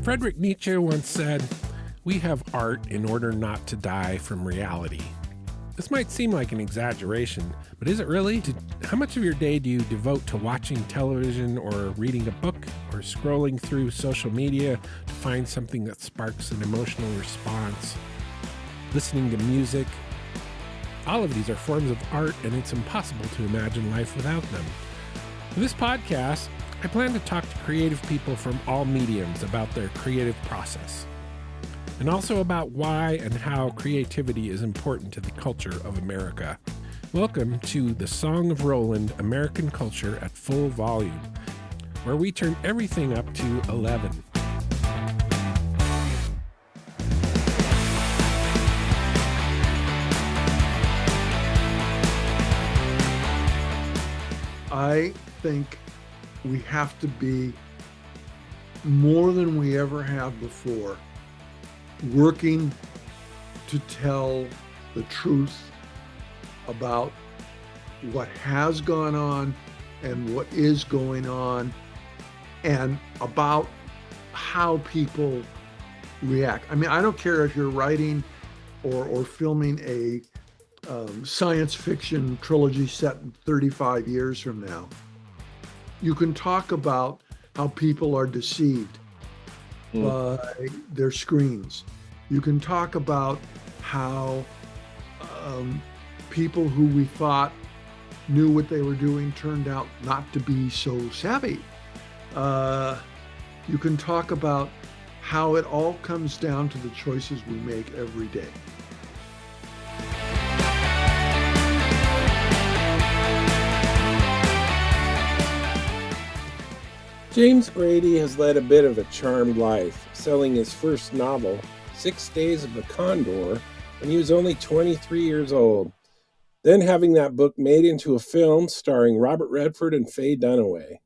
Friedrich Nietzsche once said, "We have art in order not to die from reality." This might seem like an exaggeration, but is it really? How much of your day do you devote to watching television or reading a book or scrolling through social media to find something that sparks an emotional response? Listening to music? All of these are forms of art, and it's impossible to imagine life without them. For this podcast, I plan to talk to creative people from all mediums about their creative process, and also about why and how creativity is important to the culture of America. Welcome to the Song of Roland, American Culture at Full Volume, where we turn everything up to 11. I think we have to be more than we ever have before, working to tell the truth about what has gone on and what is going on, and about how people react. I mean, I don't care if you're writing or filming a science fiction trilogy set 35 years from now. You can talk about how people are deceived by their screens. You can talk about how people who we thought knew what they were doing turned out not to be so savvy. You can talk about how it all comes down to the choices we make every day. James Grady has led a bit of a charmed life, selling his first novel, 6 Days of the Condor, when he was only 23 years old, then having that book made into a film starring Robert Redford and Faye Dunaway.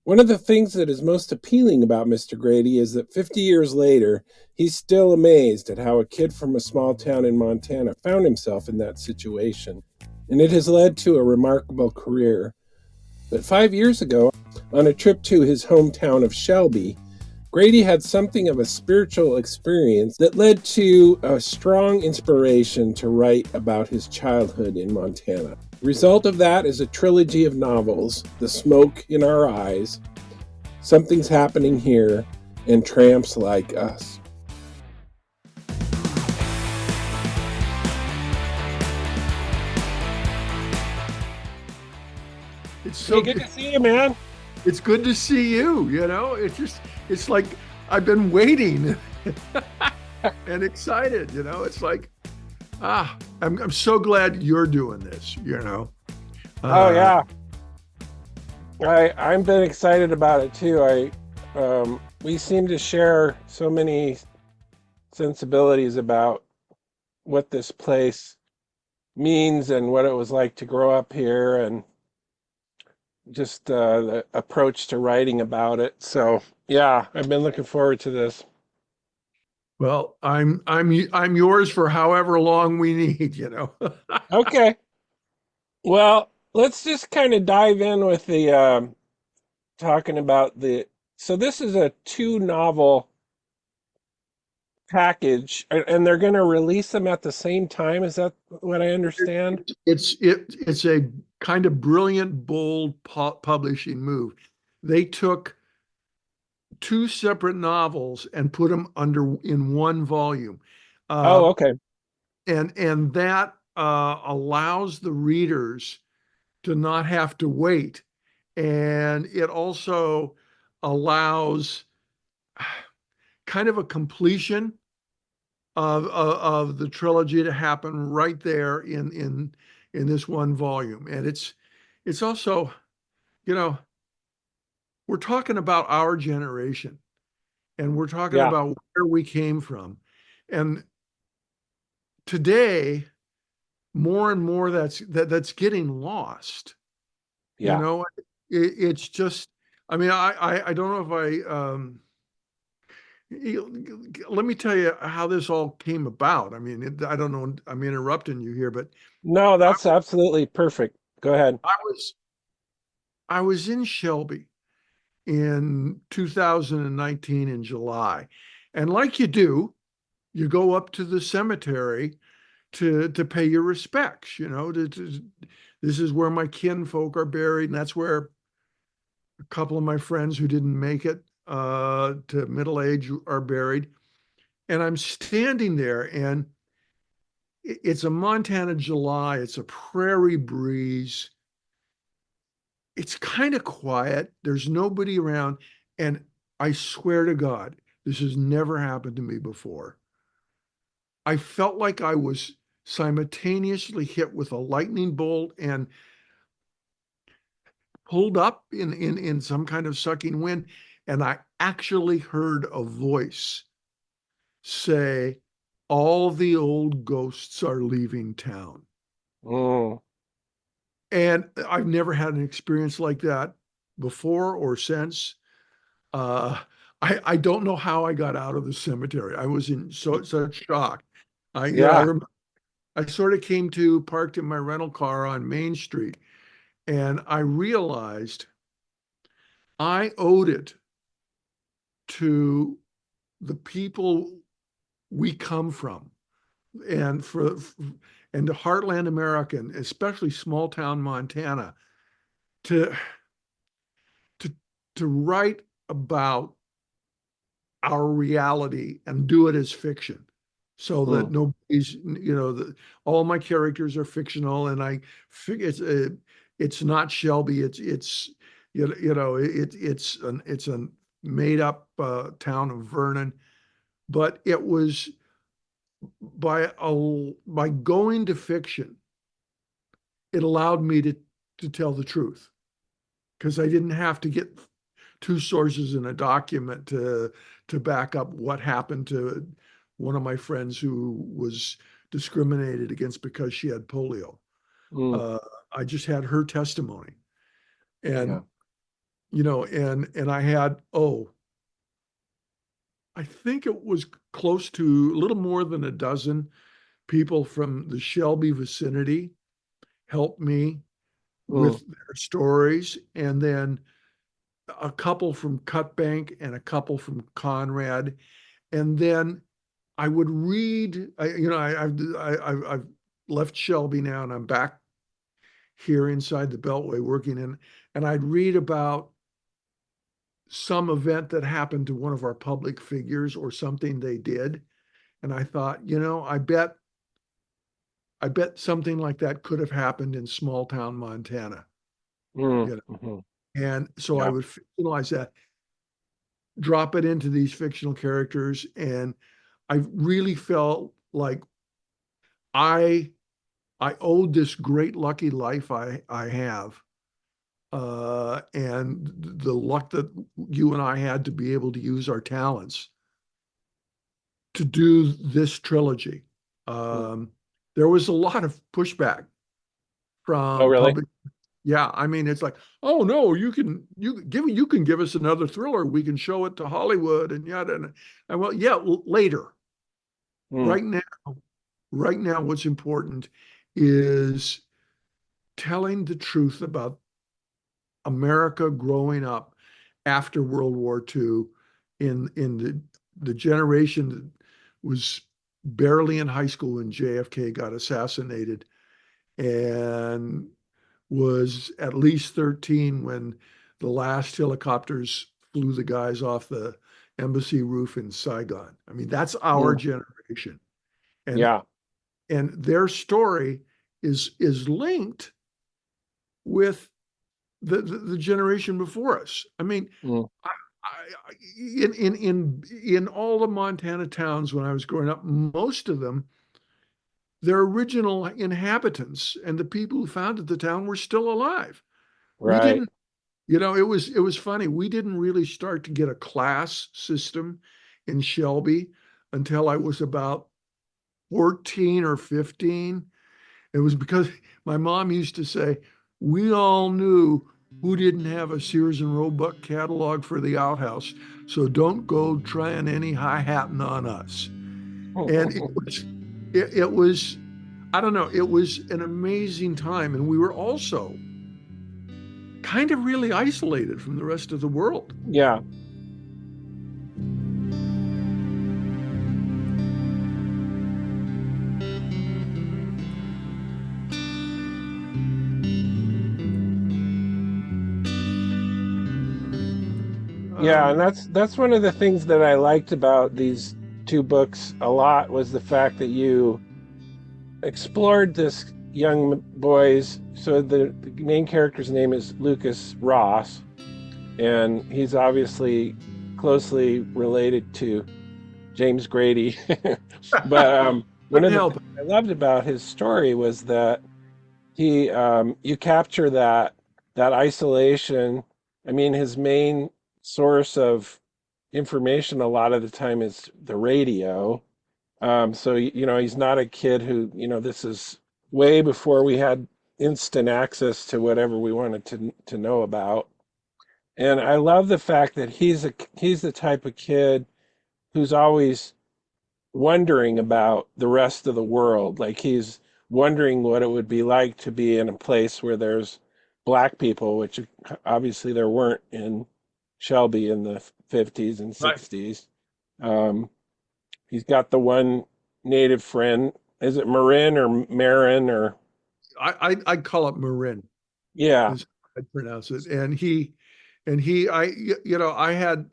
One of the things that is most appealing about Mr. Grady is that 50 years later, he's still amazed at how a kid from a small town in Montana found himself in that situation, and it has led to a remarkable career. But 5 years ago, on a trip to his hometown of Shelby, Grady had something of a spiritual experience that led to a strong inspiration to write about his childhood in Montana. The result of that is a trilogy of novels, The Smoke in Our Eyes, Something's Happening Here, and Tramps Like Us. It's so good to see you, man. It's good to see you. You know, it's like I've been waiting and excited. You know, it's like, I'm so glad you're doing this. You know. Oh yeah. I've been excited about it too. We seem to share so many sensibilities about what this place means and what it was like to grow up here, and just the approach to writing about it. So yeah, I've been looking forward to this. Well, I'm yours for however long we need, you know. Okay. Well, let's just kind of dive in with the talking about so this is a 2-novel package, and they're going to release them at the same time. Is that what I understand? It's a kind of brilliant, bold publishing move. They took 2 separate novels and put them in one volume. Okay. And that allows the readers to not have to wait. And it also allows kind of a completion of the trilogy to happen right there in this one volume. And it's also, you know, we're talking about our generation, and we're talking about where we came from. And today, more and more that's getting lost. Yeah. You know, it's just, I mean, I don't know if let me tell you how this all came about. I mean, I don't know, I'm interrupting you here, but No, that's absolutely perfect. Go ahead. I was in Shelby in 2019 in July. And like you do, you go up to the cemetery to pay your respects. This is where my kinfolk are buried, and that's where a couple of my friends who didn't make it to middle age are buried. And I'm standing there, and it's a Montana July. It's a prairie breeze. It's kind of quiet. There's nobody around. And I swear to God, this has never happened to me before. I felt like I was simultaneously hit with a lightning bolt and pulled up in some kind of sucking wind. And I actually heard a voice say, all the old ghosts are leaving town. Mm. And I've never had an experience like that before or since. Uh, I don't know how I got out of the cemetery. I was in such shock. Yeah. I sort of came to parked in my rental car on Main Street, and I realized I owed it to the people we come from, and and to Heartland America, especially small town Montana, to to to write about our reality and do it as fiction, so that Mm. nobody's, all my characters are fictional, and I figure it's not Shelby. It's it's a made up town of Vernon, but it was by going to fiction, it allowed me to tell the truth, because I didn't have to get two sources in a document to back up what happened to one of my friends who was discriminated against because she had polio. Mm. Uh, I just had her testimony, Yeah. and and I had, I think it was close to a little more than a dozen people from the Shelby vicinity helped me Mm. with their stories, and then a couple from Cut Bank and a couple from Conrad. And then I would read. I've left Shelby now, and I'm back here inside the Beltway working in. And I'd read about some event that happened to one of our public figures or something they did, and I thought, I bet something like that could have happened in small town Montana. Mm. You know, Mhm. and so I Yeah. would fictionalize that, drop it into these fictional characters, and I really felt like I I owed this great lucky life I have, and the luck that you and I had to be able to use our talents to do this trilogy. Mm. Um, there was a lot of pushback Oh, from really? public. Yeah, I mean, it's like, oh no, you can give us another thriller. We can show it to Hollywood and yada. And well, yeah, later. Mm. Right now, what's important is telling the truth about America growing up after World War II, in the generation that was barely in high school when JFK got assassinated, and was at least 13 when the last helicopters flew the guys off the embassy roof in Saigon. I mean, that's our Mm. generation. And Yeah. their story is linked with the generation before us. I mean, Mm. in all the Montana towns when I was growing up, most of them, their original inhabitants and the people who founded the town were still alive. We Right. didn't, it was funny. We didn't really start to get a class system in Shelby until I was about 14 or 15. It was because my mom used to say, we all knew who didn't have a Sears and Roebuck catalog for the outhouse, so don't go trying any hi-hatting on us. And it was, I don't know, it was an amazing time. And we were also kind of really isolated from the rest of the world. Yeah. Yeah, and Um, that's one of the things that I liked about these two books a lot was the fact that you explored this young boy's. So the main character's name is Lucas Ross, and he's obviously closely related to James Grady. But one couldn't of the help things it. I loved about his story was that he you capture that isolation. I mean, his main source of information a lot of the time is the radio. So he's not a kid who, this is way before we had instant access to whatever we wanted to know about. And I love the fact that he's the type of kid who's always wondering about the rest of the world. Like he's wondering what it would be like to be in a place where there's black people, which obviously there weren't in Shelby in the 50s and Right. 60s. Um, he's got the one native friend. Is it Marin or Marin or I call it Marin, yeah. is how I pronounce it. I had,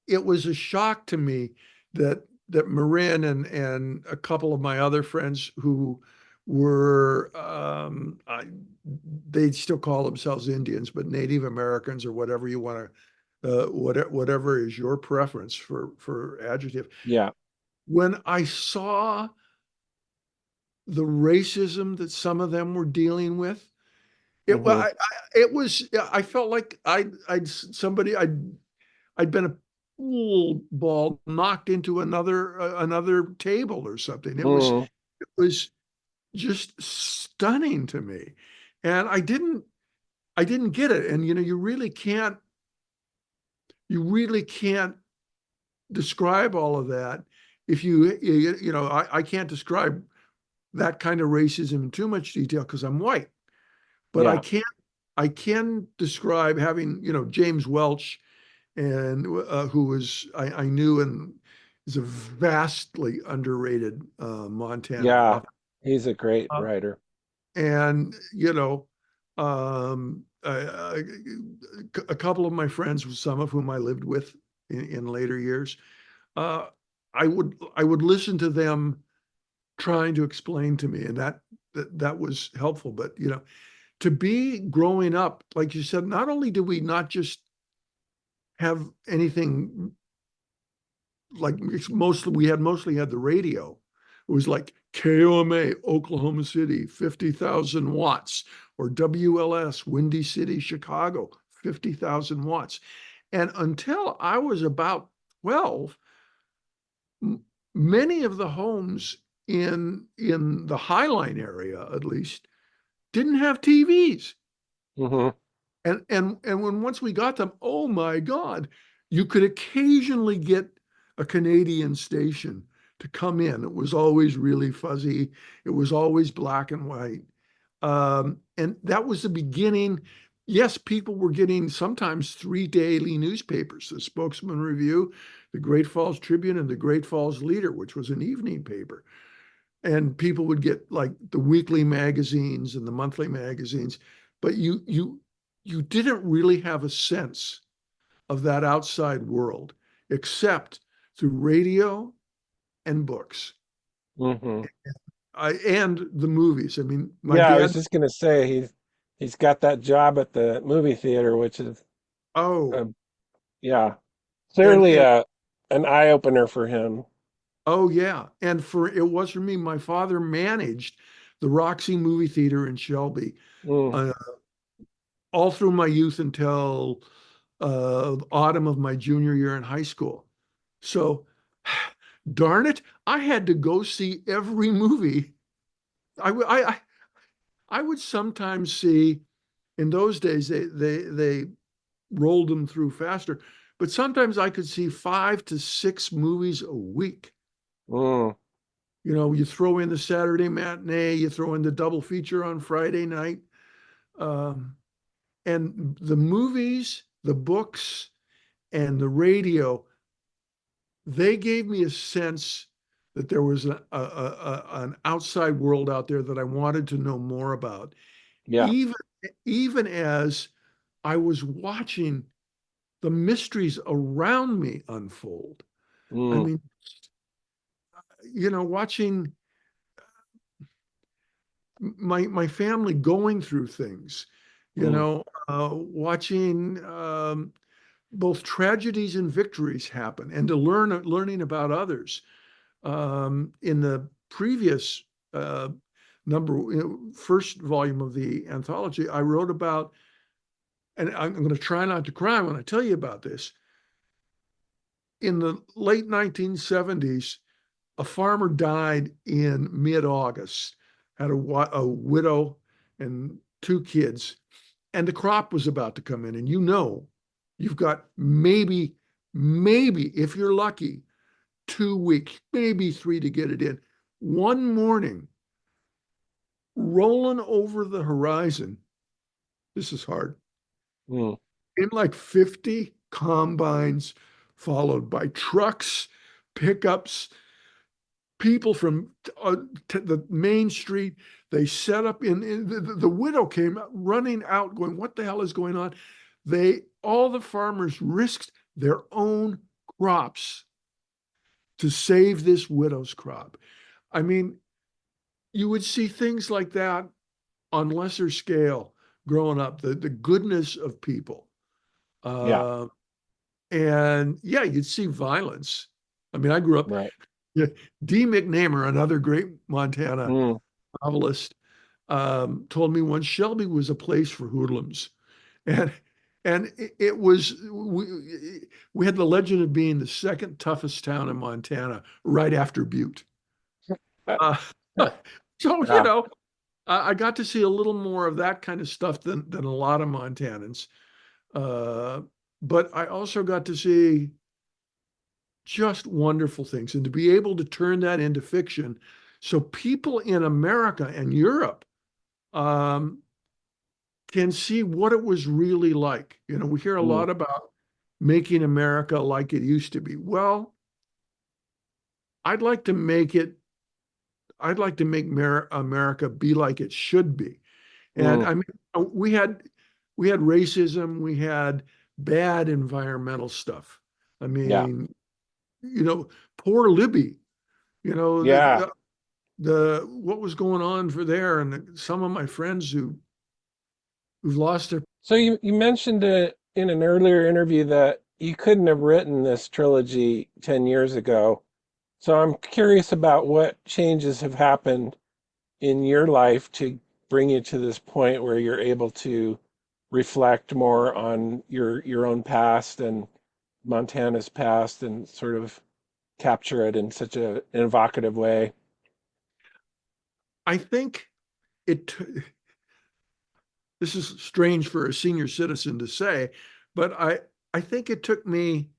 it was a shock to me that Marin and a couple of my other friends who were they still call themselves Indians, but Native Americans or whatever you want to whatever is your preference for adjective. Yeah. When I saw the racism that some of them were dealing with, it well, Hmm. it was I felt like I'd been a pool ball knocked into another table or something. Mm. It was just stunning to me, and I didn't get it. And you really can't describe all of that if I can't describe that kind of racism in too much detail because I'm white, but Yeah. I can describe having James Welch and who was I knew and is a vastly underrated Montana Yeah. author. He's a great Uh, writer. and a couple of my friends, some of whom I lived with in later years, uh, I would listen to them trying to explain to me, and that was helpful. But to be growing up, like you said, not only did we not just have anything like mostly had the radio. It was like KOMA, Oklahoma City, 50,000 watts, or WLS, Windy City, Chicago, 50,000 watts. And until I was about 12, many of the homes in the Highline area, at least, didn't have TVs. Hmm. And when once we got them, oh my God, you could occasionally get a Canadian station to come in. It was always really fuzzy. It was always black and white. And that was the beginning. Yes, people were getting sometimes 3 daily newspapers, the Spokesman Review, the Great Falls Tribune, and the Great Falls Leader, which was an evening paper. And people would get like the weekly magazines and the monthly magazines, but you didn't really have a sense of that outside world except through radio and books Hmm. and the movies. I mean, my Yeah, I was dad, just gonna say he's got that job at the movie theater, which is oh, uh, yeah, and clearly and an eye opener for him. oh yeah, and for it was for me. My father managed the Roxy movie theater in Shelby Mm. uh, all through my youth until autumn of my junior year in high school. So, darn it, I had to go see every movie. I would sometimes see, in those days they rolled them through faster, but sometimes I could see 5 to 6 movies a week. Mm. You throw in the Saturday matinee, you throw in the double feature on Friday night. Um, And the movies, the books, and the radio, they gave me a sense that there was an outside world out there that I wanted to know more about. Yeah. Even even as I was watching the mysteries around me unfold. I Mm, mean, watching my family going through things, mm, watching both tragedies and victories happen, and to learning about others. In the previous uh, first volume of the anthology, I wrote about, and I'm going to try not to cry when I tell you about this. In the late 1970s, a farmer died in mid-August, had a widow and two kids, and the crop was about to come in. And you've got maybe, if you're lucky, 2 weeks, maybe three to get it in. One morning, rolling over the horizon, this is hard, mm, in like 50 combines, followed by trucks, pickups, people from the main street. They set up the widow came running out, going, "What the hell is going on?" All the farmers risked their own crops to save this widow's crop. I mean, you would see things like that on lesser scale growing up, the goodness of people. yeah. Uh, and yeah, you'd see violence. I mean, I grew up, Right. yeah, D. McNamara, another great Montana Mm, novelist, told me once Shelby was a place for hoodlums. And it was, we had the legend of being the second toughest town in Montana right after Butte. Uh, so, yeah. I got to see a little more of that kind of stuff than a lot of Montanans. Uh, but I also got to see just wonderful things, and to be able to turn that into fiction. So people in America and Europe um, can see what it was really like. We hear a Mm, lot about making America like it used to be. Well, I'd like to make it, I'd like to make America be like it should be. And mm, I mean, we had racism, we had bad environmental stuff. I yeah. mean, poor Libby, you know, Yeah. the, the what was going on for there, and some of my friends who've lost their. So you mentioned it in an earlier interview that you couldn't have written this trilogy 10 years ago. So I'm curious about what changes have happened in your life to bring you to this point where you're able to reflect more on your own past and Montana's past and sort of capture it in such an evocative way. I think it. This is strange for a senior citizen to say, but I think it took me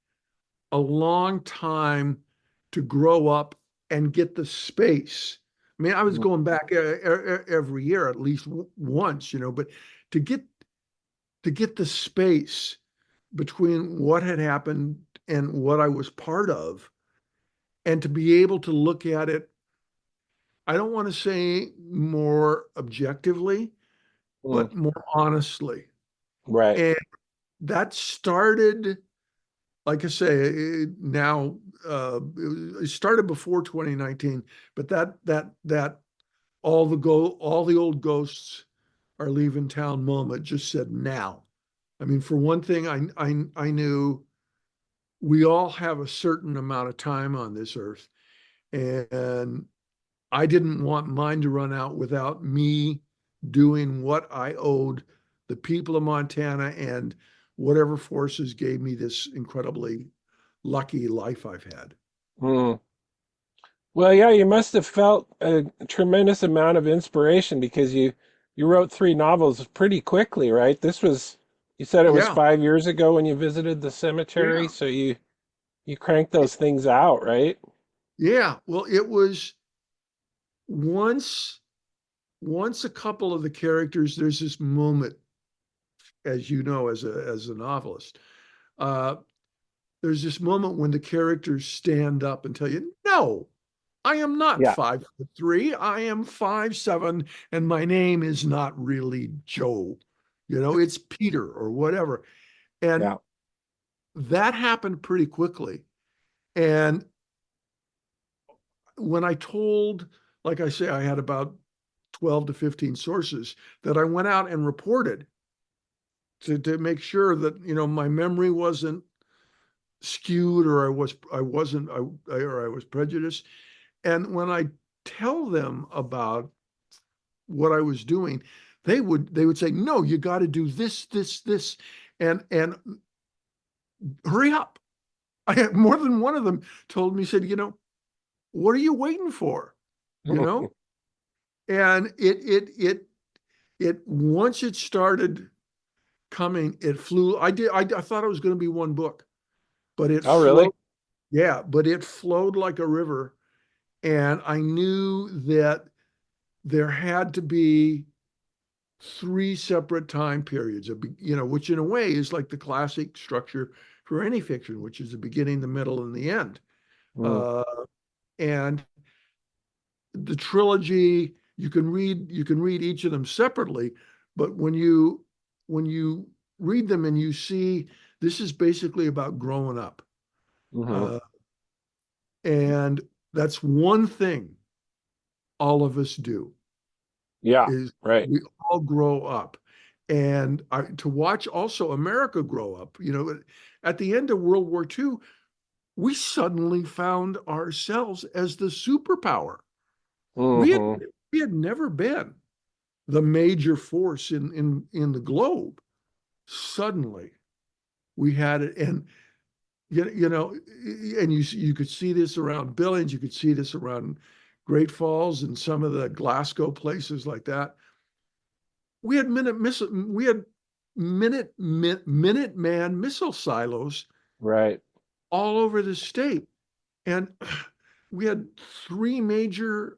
a long time to grow up and get the space. I mean, I was Mm, going back every year at least once, but to get the space between what had happened and what I was part of, and to be able to look at it, I don't want to say more objectively, mm, but more honestly. right. And that started, like I say, now it started before 2019, but that all the old ghosts are leaving town moment just said now. I mean, for one thing, I knew we all have a certain amount of time on this earth, and I didn't want mine to run out without me doing what I owed the people of Montana and whatever forces gave me this incredibly lucky life I've had. Mm. Well, yeah, you must have felt a tremendous amount of inspiration because you wrote three novels pretty quickly, right? You said it was Yeah, 5 years ago when you visited the cemetery, yeah, so you cranked those things out, right? yeah. Well, it was once a couple of the characters, there's this moment as you know, as a novelist. Uh, there's this moment when the characters stand up and tell you, no, I am not Yeah. 5'3". I am 5'7", and my name is not really Joe. It's Peter or whatever. And Yeah. that happened pretty quickly. And when I told, like I say, I had about 12 to 15 sources that I went out and reported to make sure that, my memory wasn't skewed, or I wasn't or I was prejudiced. And when I tell them about what I was doing, they would say, no, you got to do this, and hurry up. I had more than one of them told me, said, what are you waiting for? You know? And it once it started coming, it flew. I thought it was going to be one book, but it Oh, really? flowed. Yeah, but it flowed like a river. And I knew that there had to be three separate time periods, which in a way is like the classic structure for any fiction, which is the beginning, the middle, and the end. Mm, Uh, and the trilogy, you can read each of them separately, but when you read them and you see this is basically about growing up, hmm. uh, and that's one thing all of us do, Yeah. is Right. we all grow up. And to watch also America grow up, at the end of World War II, we suddenly found ourselves as the superpower. We had Hmm. we had never been the major force in the globe. Suddenly we had it, and and you could see this around Billings, you could see this around Great Falls and some of the Glasgow places like that. We had Minuteman missile silos Right. all over the state, and we had three major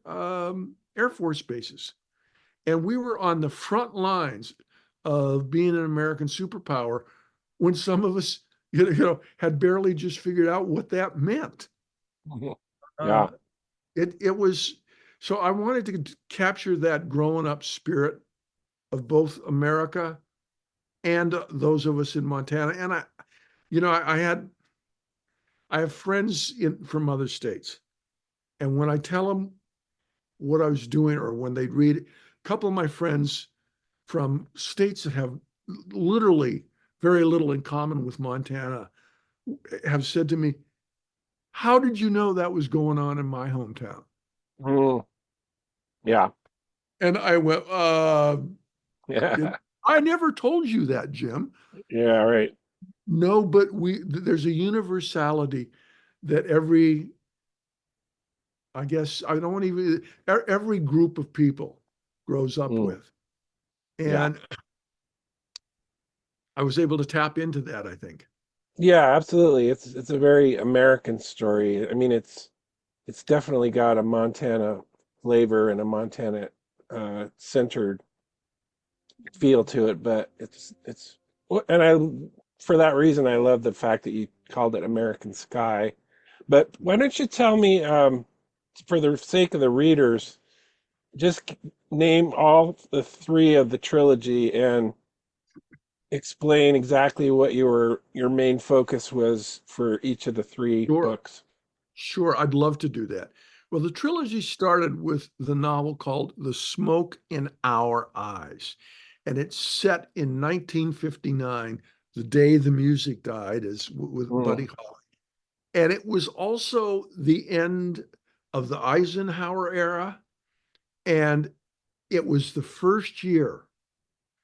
Air Force bases, and we were on the front lines of being an American superpower when some of us, had barely just figured out what that meant. Mhm. Uh, Yeah. it was so I wanted to capture that growing up spirit of both America and those of us in Montana. And I have friends from other states, and when I tell them what I was doing, or when they read it, a couple of my friends from states that have literally very little in common with Montana have said to me, "How did you know that was going on in my hometown?" Mm, yeah. And I went, Yeah. I never told you that, Jim. Yeah. Right. No, but there's a universality that I guess I don't want to even, every group of people grows up Mm, with. yeah. And I was able to tap into that, I think. Yeah, absolutely. It's a very American story. I mean, it's definitely got a Montana flavor and a Montana centered feel to it, but and for that reason I love the fact that you called it American Sky. But why don't you tell me, for the sake of the readers, just name all the three of the trilogy and explain exactly what your main focus was for each of the three Sure. books. Sure, I'd love to do that. Well, the trilogy started with the novel called The Smoke in Our Eyes, and it's set in 1959, the day the music died, as with Mm, Buddy Holly. And it was also the end of the Eisenhower era, and it was the first year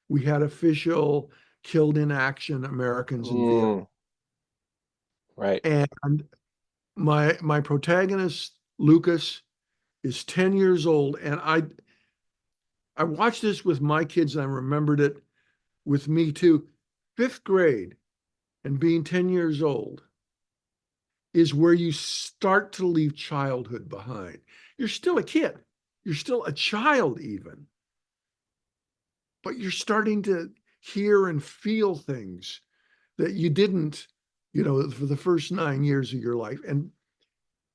we had official killed in action Americans in Vietnam. mm, right. And my protagonist, Lucas, is 10 years old. And I watched this with my kids, and I remembered it with me too. Fifth grade and being 10 years old is where you start to leave childhood behind. You're still a kid, you're still a child, even, but you're starting to hear and feel things that you didn't, for the first 9 years of your life. And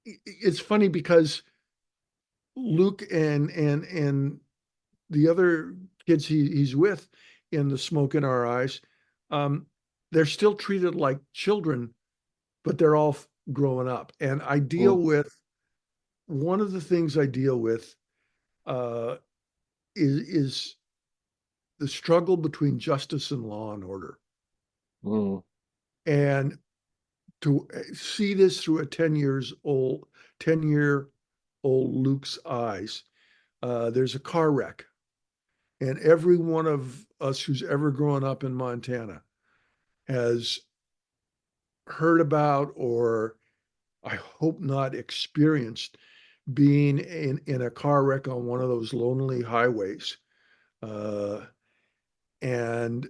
it's funny because Luke and the other kids he's with in The Smoke in Our Eyes, um, they're still treated like children, but they're all growing up. And I deal Mm. with one of the things I deal with uh, is the struggle between justice and law and order. Mm. And to see this through a 10-year old Luke's eyes, there's a car wreck. And every one of us who's ever grown up in Montana has heard about, or I hope not experienced, being in a car wreck on one of those lonely highways. Uh, and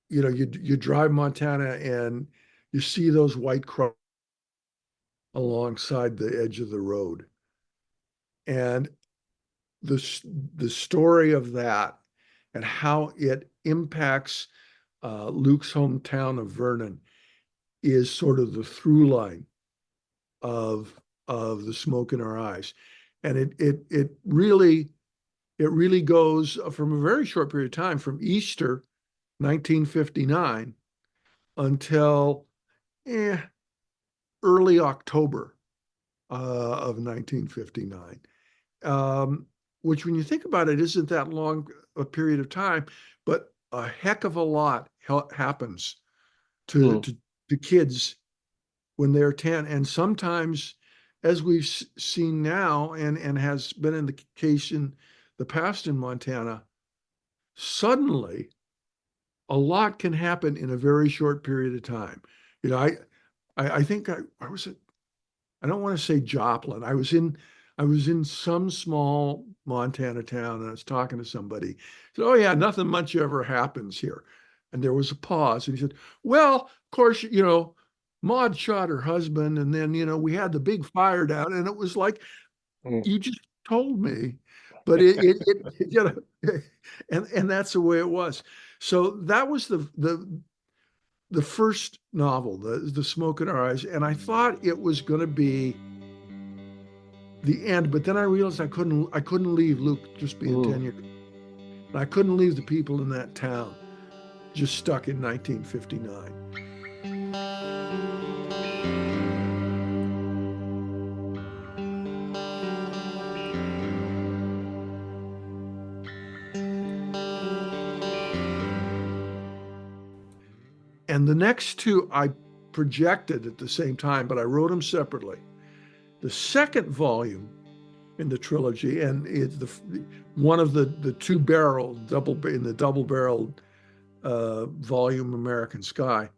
you drive Montana and you see those white crows alongside the edge of the road. And the the story of that and how it impacts Luke's hometown of Vernon is sort of the through line of The Smoke in Our Eyes. And it really goes from a very short period of time, from Easter 1959 until eh, early October of 1959. Which, when you think about it, isn't that long a period of time, but a heck of a lot happens to, Mm. to, to kids when they're 10. And sometimes, as we've seen now and has been in the case in the past in Montana, suddenly a lot can happen in a very short period of time. You know, I think I was at, I don't want to say Joplin. I was in some small Montana town and I was talking to somebody. He said, "Oh yeah, nothing much ever happens here." And there was a pause. And he said, "Well, of course, Maud shot her husband, and then, we had the big fire down." And it was like, Mm. you just told me, but and that's the way it was. So that was the first novel, the Smoke in Our Eyes, and I thought it was going to be the end, but then I realized I couldn't leave Luke just being Mm. 10 years. And I couldn't leave the people in that town just stuck in 1959. And the next two I projected at the same time, but I wrote them separately. The second volume in the trilogy, and it's one of the two barrel double in the double barreled volume American Sky,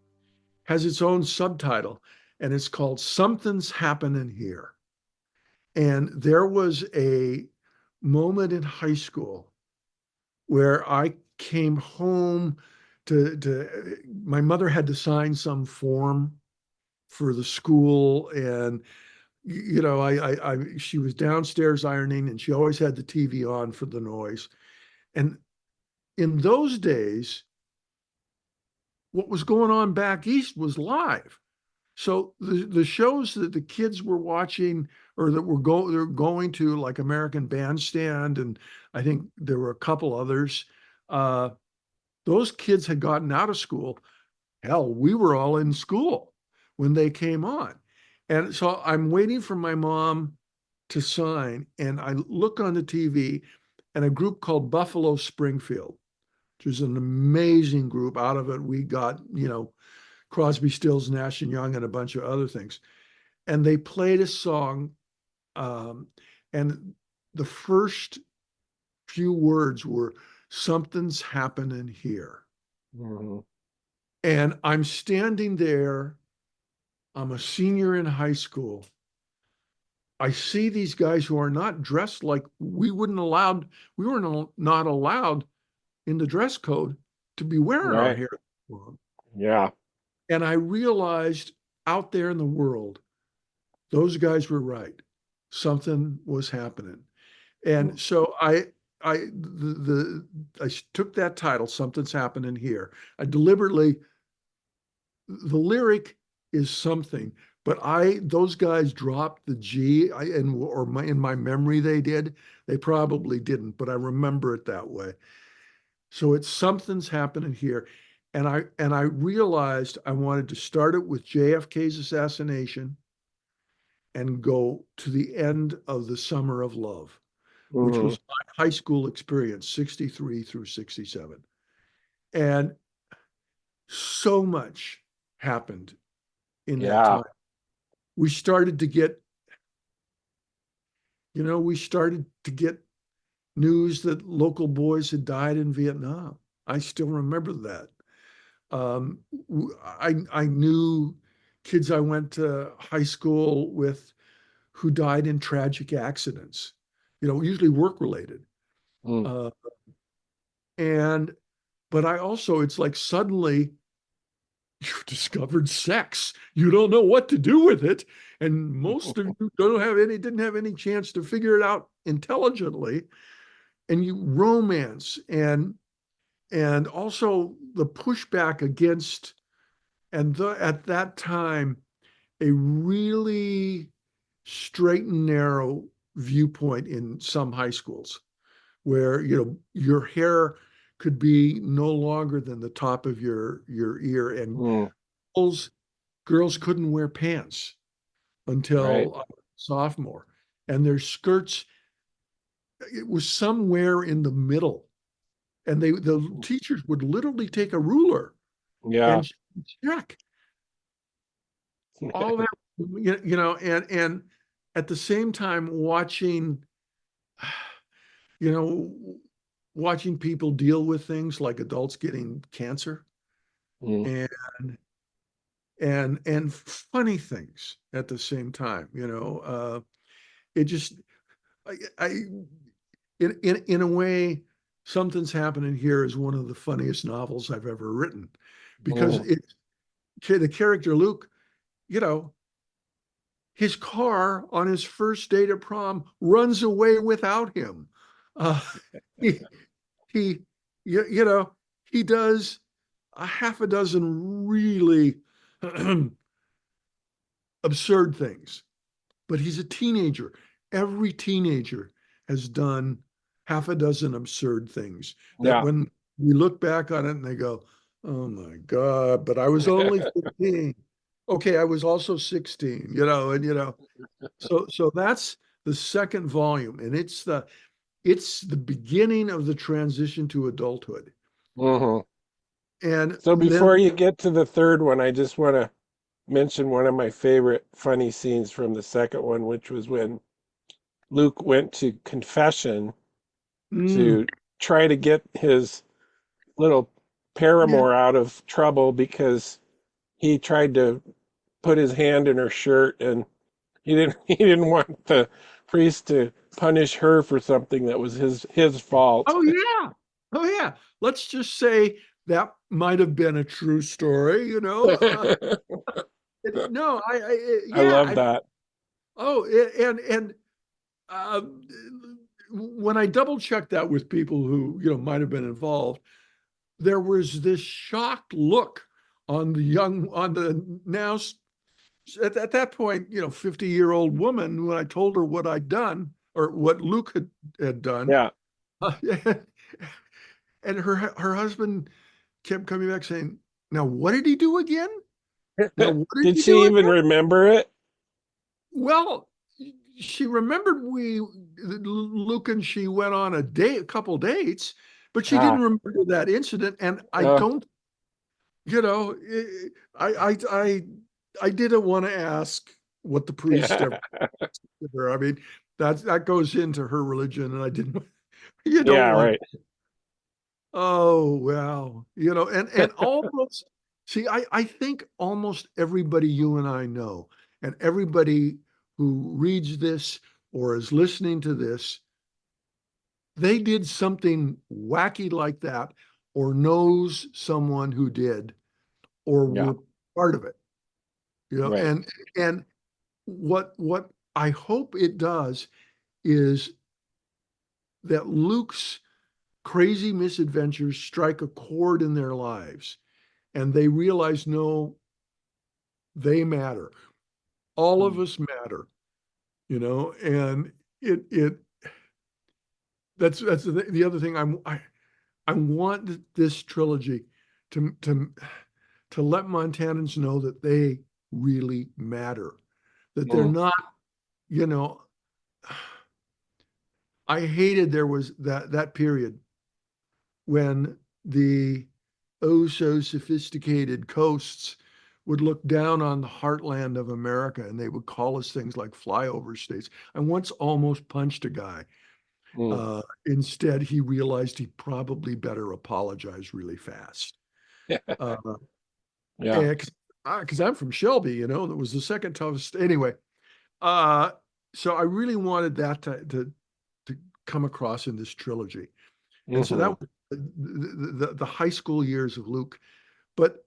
has its own subtitle, and it's called Something's Happening Here. And there was a moment in high school where I came home to my mother had to sign some form for the school, and she was downstairs ironing, and she always had the TV on for the noise. And in those days, what was going on back east was live. So the shows that the kids were watching, or that they're going to, like American Bandstand, and I think there were a couple others. Uh, those kids had gotten out of school. Hell, we were all in school when they came on, and so I'm waiting for my mom to sign, and I look on the TV, and a group called Buffalo Springfield, which is an amazing group. Out of it, we got Crosby, Stills, Nash and Young, and a bunch of other things. And they played a song, um, and the first few words were "Something's happening here." Mm. And I'm standing there. I'm a senior in high school. I see these guys who are not dressed like we were not allowed in the dress code to be wearing our Right. hair long. Yeah. And I realized, out there in the world, those guys were right. Something was happening. Mm. And so I I took that title, Something's Happening Here. I deliberately, the lyric is something, but those guys dropped the G, in my memory they did. They probably didn't, but I remember it that way. So it's Something's Happening Here. And I realized I wanted to start it with JFK's assassination and go to the end of the Summer of Love, which Hmm. was my high school experience, 63 through 67. And so much happened in that Yeah. time. We started to get, we started to get news that local boys had died in Vietnam. I still remember that. Um, I knew kids I went to high school with who died in tragic accidents, usually work related. Mm. Uh, and but I also, it's like suddenly you've discovered sex. You don't know what to do with it. And most of you didn't have any chance to figure it out intelligently. And you romance and also the pushback against, at that time, a really straight and narrow viewpoint in some high schools where your hair could be no longer than the top of your ear, and Mm. girls girls couldn't wear pants Right. until sophomore, and their skirts, it was somewhere in the middle, and the teachers would literally take a ruler Yeah. and check all that, and at the same time you know watching people deal with things like adults getting cancer Mm. and and funny things at the same time. It just, I in a way, Something's Happening Here is one of the funniest novels I've ever written, because Mm. the character Luke, you know his car on his first date at prom runs away without him. uh, he he you know he does a half a dozen really absurd things, but he's a teenager. Every teenager has done half a dozen absurd things that Yeah. when we look back on it and they go, oh my God, but I was only 15. Okay, I was also 16, so that's the second volume, and it's the beginning of the transition to adulthood. Hmm. And So then before you get to the third one, I just want to mention one of my favorite funny scenes from the second one, which was when Luke went to confession mm, to try to get his little yeah. paramour out of trouble because he tried to put his hand in her shirt and he didn't want the priest to punish her for something that was his fault. Oh yeah. Oh yeah. Let's just say that might have been a true story. I No, yeah. love that. Oh, and uh, when I double checked that with people who might have been involved, there was this shocked look on the now at that point 50-year-old woman, when I told her what I'd done, or what Luke had done. Yeah. uh, and her husband kept coming back saying, now what did he do again? Now what did Did he do she even again? remember it? Well, she remembered Luke and she went on a couple dates, but she didn't Ah, remember that incident. And I uh, don't, you know, I didn't want to ask what the priest ever yeah. did her. I mean, that goes into her religion, and I didn't. You don't Yeah, want. right. Oh well, and almost, see, I think almost everybody you and I know, and everybody who reads this or is listening to this, they did something wacky like that, or knows someone who did, or Yeah, were part of it. right. And what I hope it does is that Luke's crazy misadventures strike a chord in their lives, and they realize, no, they matter. All of Mm. us matter, and it that's the other thing. I want this trilogy to to to let Montanans know that they really matter, that they're Mm. not, you know, I hated there was that period when the oh so sophisticated coasts would look down on the heartland of America and they would call us things like flyover states. I once almost punched a guy. Mm. Instead, he realized he probably better apologize really fast. Uh, Yeah. because I'm from Shelby, that was the second toughest. Anyway, uh, so I really wanted that to come across in this trilogy. And so that Hmm. was the high school years of Luke. But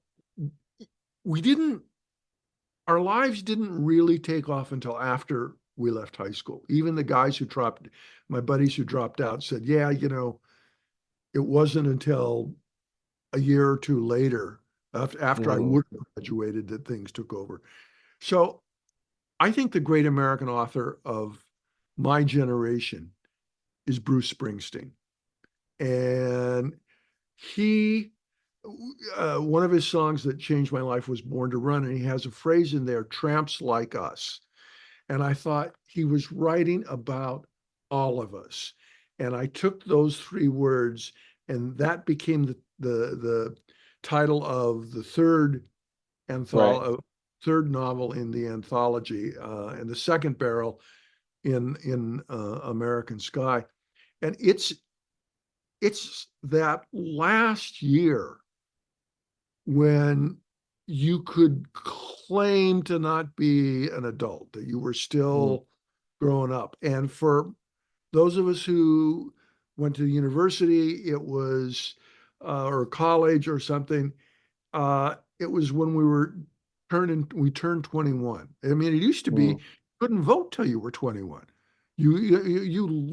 we didn't, our lives didn't really take off until after we left high school. Even the guys my buddies who dropped out said, yeah, it wasn't until a year or two later, after I Hmm. would have graduated, that things took over. So I think the great American author of my generation is Bruce Springsteen. And he, one of his songs that changed my life was Born to Run. And he has a phrase in there, Tramps Like Us. And I thought he was writing about all of us. And I took those three words, and that became the title of the Right. third novel in the anthology, and the second barrel in American Sky. And it's that last year when you could claim to not be an adult, that you were Mm. still growing up. And for those of us who went to university, it was or college or something, it was when we turned 21. I mean, it used to be Mm. you couldn't vote till you were 21. You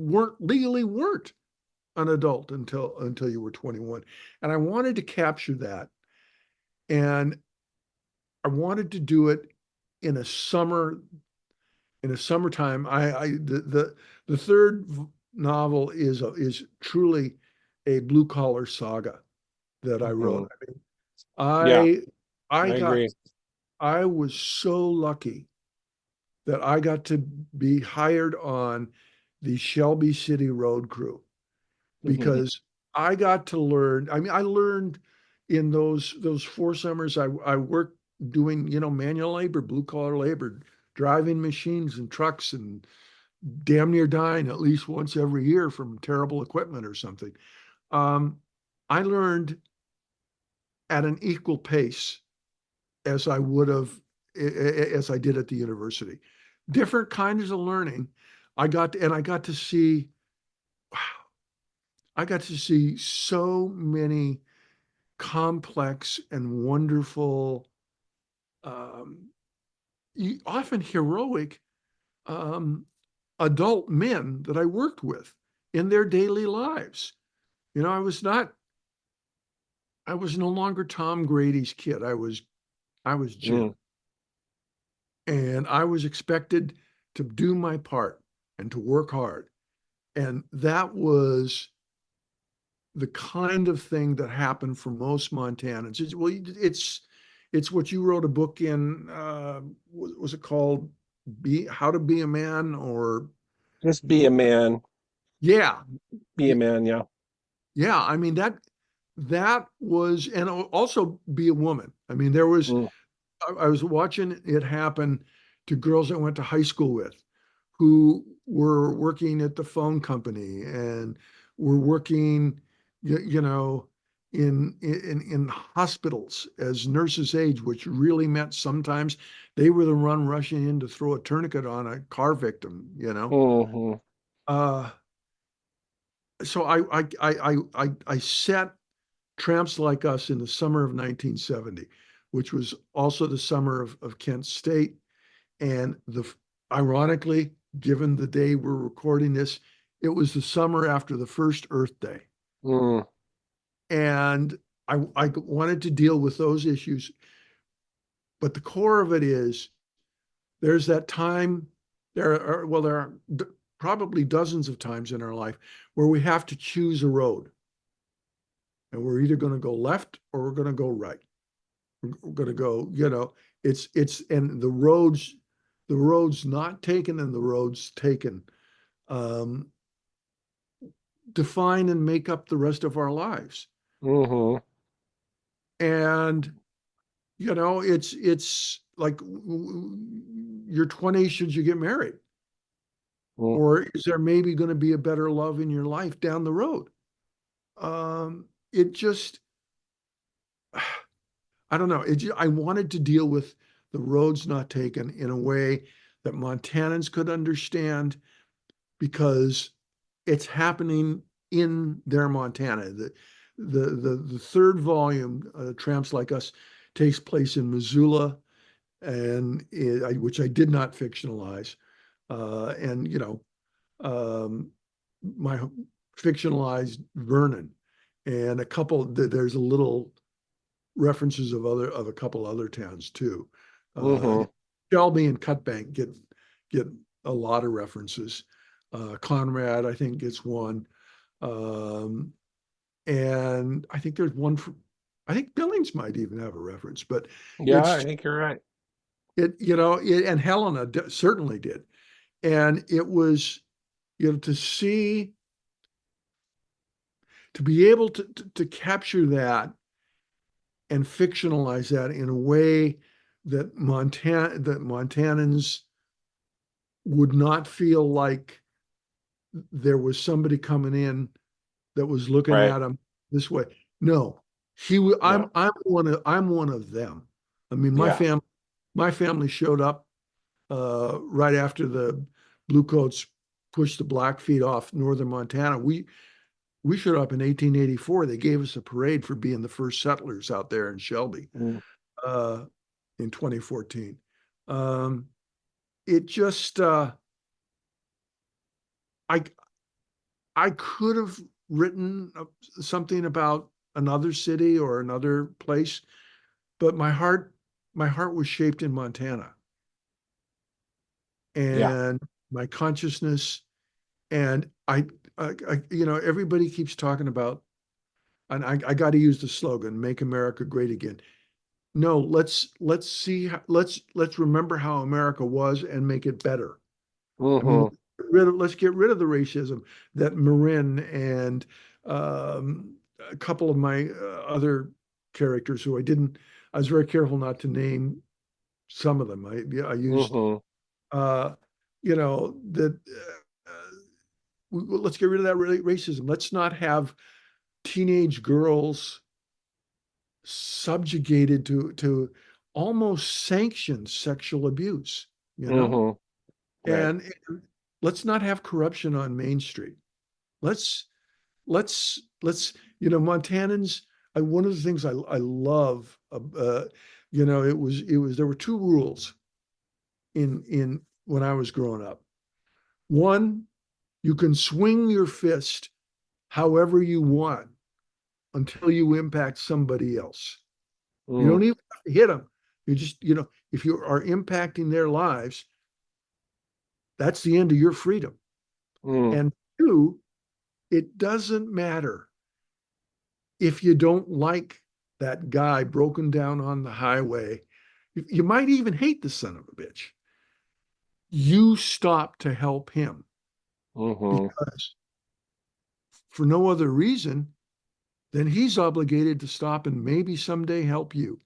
weren't legally weren't an adult until you were 21. And I wanted to capture that. And I wanted to do it in a summertime. The third novel is truly a blue collar saga that I wrote. Hmm. I mean, Yeah, I I got agree. I was so lucky that I got to be hired on the Shelby City Road Crew, Hmm. because I got to learn. I mean, I learned in those 4 summers I worked doing, manual labor, blue collar labor, driving machines and trucks, and damn near dying at least once every year from terrible equipment or something. Um, I learned at an equal pace as I would have as I did at the university. Different kinds of learning. I got to see, wow, I got to see so many complex and wonderful, um, often heroic, um, adult men that I worked with in their daily lives. I was no longer Tom Grady's kid. I was Mm. Jim, and I was expected to do my part and to work hard. And that was the kind of thing that happened for most Montanans. It's what you wrote a book in. Was it called "Be How to Be a Man"? Or Just be a man. yeah, Be a man. Yeah. yeah. I mean that was, and also be a woman. I mean, there was. Mm. I was watching it happen to girls I went to high school with, who were working at the phone company and were working, you know, in hospitals as nurses' aides, which really meant sometimes they were the one rushing in to throw a tourniquet on a car victim. Hmm. Uh, so I set Tramps Like Us in the summer of 1970, which was also the summer of Kent State. And ironically, given the day we're recording this, It was the summer after the first Earth Day. Mm. And I wanted to deal with those issues. But the core of it is there's that time, there are probably dozens of times in our life where we have to choose a road. And we're either going to go left or we're going to go right. We're going to go, and the roads not taken and the roads taken um, define and make up the rest of our lives. Mm-hmm. And it's like your 20s, should you get married? Mm. Or is there maybe going to be a better love in your life down the road? It just, I don't know. I wanted to deal with the roads not taken in a way that Montanans could understand, because it's happening in their Montana. The third volume, Tramps Like Us, takes place in Missoula, which I did not fictionalize. And my fictionalized Vernon, and there's a little references of a couple other towns too. Mm-hmm. Shelby and Cutbank get a lot of references. Conrad, I think, gets one. Um, and I think there's one I think Billings might even have a reference, but Yeah, I it's think you're right. and Helena certainly did. And it was, to see, to be able to capture that and fictionalize that in a way that Montanans would not feel like there was somebody coming in that was looking Right. at him this way. No, Yeah. I'm one of them. I mean, Yeah. my family showed up right after the Bluecoats pushed the Blackfeet off northern Montana. We showed up in 1884. They gave us a parade for being the first settlers out there in Shelby Mm. uh, in 2014. Um, it just I I could have written something about another city or another place, but my heart was shaped in Montana, Yeah. and my consciousness, and everybody keeps talking about, and I got to use the slogan, "Make America Great Again." No, let's see, let's remember how America was and make it better. I mean, Mm-hmm. let's get rid of the racism that Marin and um, a couple of my other characters who I was very careful not to name some of them. I used, Mm-hmm. uh, that let's get rid of that racism. Let's not have teenage girls subjugated to almost sanctioned sexual abuse, you know? Mm-hmm. Right. And let's not have corruption on Main Street. Let's let's Montanans. One of the things I love, it was there were two rules in when I was growing up. One, you can swing your fist however you want until you impact somebody else. You Mm. don't even have to hit them. You just, if you are impacting their lives, that's the end of your freedom. Mm. And two, it doesn't matter if you don't like that guy broken down on the highway. You might even hate the son of a bitch. You stop to help him, Mm-hmm. because for no other reason, then he's obligated to stop and maybe someday help you